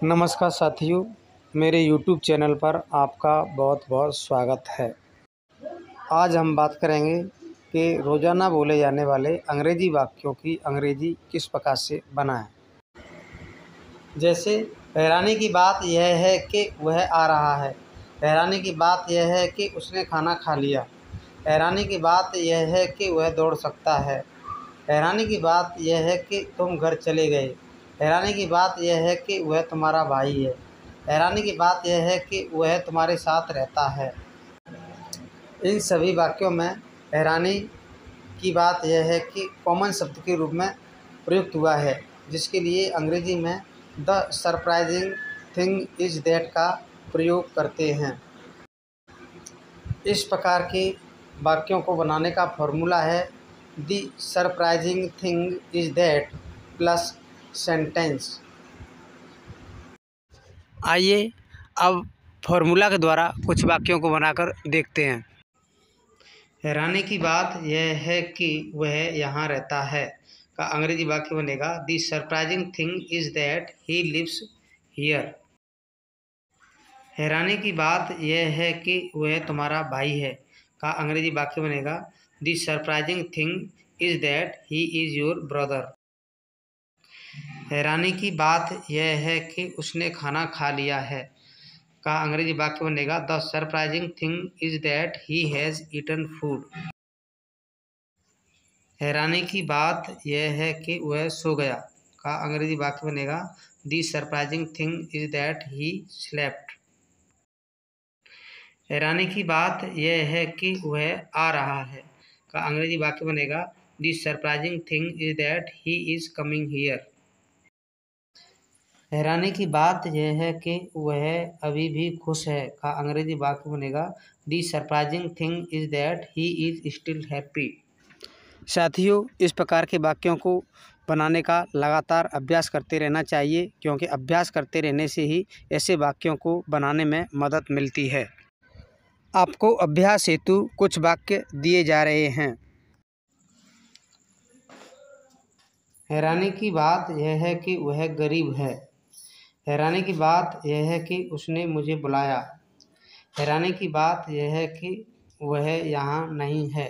नमस्कार साथियों, मेरे YouTube चैनल पर आपका बहुत बहुत स्वागत है। आज हम बात करेंगे कि रोज़ाना बोले जाने वाले अंग्रेज़ी वाक्यों की अंग्रेज़ी किस प्रकार से बनाएं। जैसे हैरानी की बात यह है कि वह आ रहा है। हैरानी की बात यह है कि उसने खाना खा लिया। हैरानी की बात यह है कि वह दौड़ सकता है। हैरानी की बात यह है कि तुम घर चले गए। हैरानी की बात यह है कि वह तुम्हारा भाई है। हैरानी की बात यह है कि वह तुम्हारे साथ रहता है। इन सभी वाक्यों में हैरानी की बात यह है कि कॉमन शब्द के रूप में प्रयुक्त हुआ है, जिसके लिए अंग्रेजी में the surprising thing is that का प्रयोग करते हैं। इस प्रकार के वाक्यों को बनाने का फॉर्मूला है the surprising thing is that plus sentence. आइए अब फॉर्मूला के द्वारा कुछ वाक्यों को बनाकर देखते हैं। हैरानी की बात यह है कि वह यहाँ रहता है का अंग्रेजी वाक्य बनेगा the surprising thing is that he lives here. हैरानी की बात यह है कि वह तुम्हारा भाई है का अंग्रेजी वाक्य बनेगा the surprising thing is that he is your brother. हैरानी की बात यह है कि उसने खाना खा लिया है का अंग्रेजी वाक्य बनेगा the surprising thing is that he has eaten food. हैरानी की बात यह है कि वह सो गया का अंग्रेजी वाक्य बनेगा the surprising thing is that he slept. हैरानी की बात यह है कि वह आ रहा है का अंग्रेजी वाक्य बनेगा the surprising thing is that he is coming here. हैरानी की बात यह है कि वह अभी भी खुश है का अंग्रेजी वाक्य बनेगा the surprising thing is that he is still happy. साथियों, इस प्रकार के वाक्यों को बनाने का लगातार अभ्यास करते रहना चाहिए, क्योंकि अभ्यास करते रहने से ही ऐसे वाक्यों को बनाने में मदद मिलती है। आपको अभ्यास हेतु कुछ वाक्य दिए जा रहे हैं। हैरानी की बात यह है कि वह गरीब है। हैरानी की बात यह है कि उसने मुझे बुलाया। हैरानी की बात यह है कि वह यहाँ नहीं है।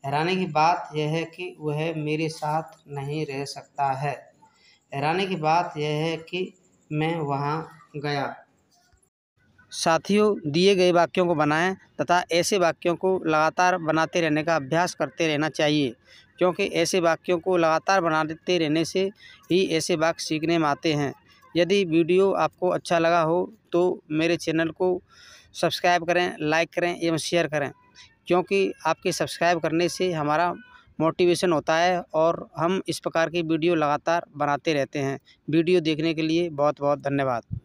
हैरानी की बात यह है कि वह मेरे साथ नहीं रह सकता है। हैरानी की बात यह है कि मैं वहाँ गया। साथियों, दिए गए वाक्यों को बनाएं तथा ऐसे वाक्यों को लगातार बनाते रहने का अभ्यास करते रहना चाहिए, क्योंकि ऐसे वाक्यों को लगातार बनाते रहने से ही ऐसे वाक्य सीखने में आते हैं। यदि वीडियो आपको अच्छा लगा हो तो मेरे चैनल को सब्सक्राइब करें, लाइक करें एवं शेयर करें, क्योंकि आपके सब्सक्राइब करने से हमारा मोटिवेशन होता है और हम इस प्रकार की वीडियो लगातार बनाते रहते हैं। वीडियो देखने के लिए बहुत बहुत धन्यवाद।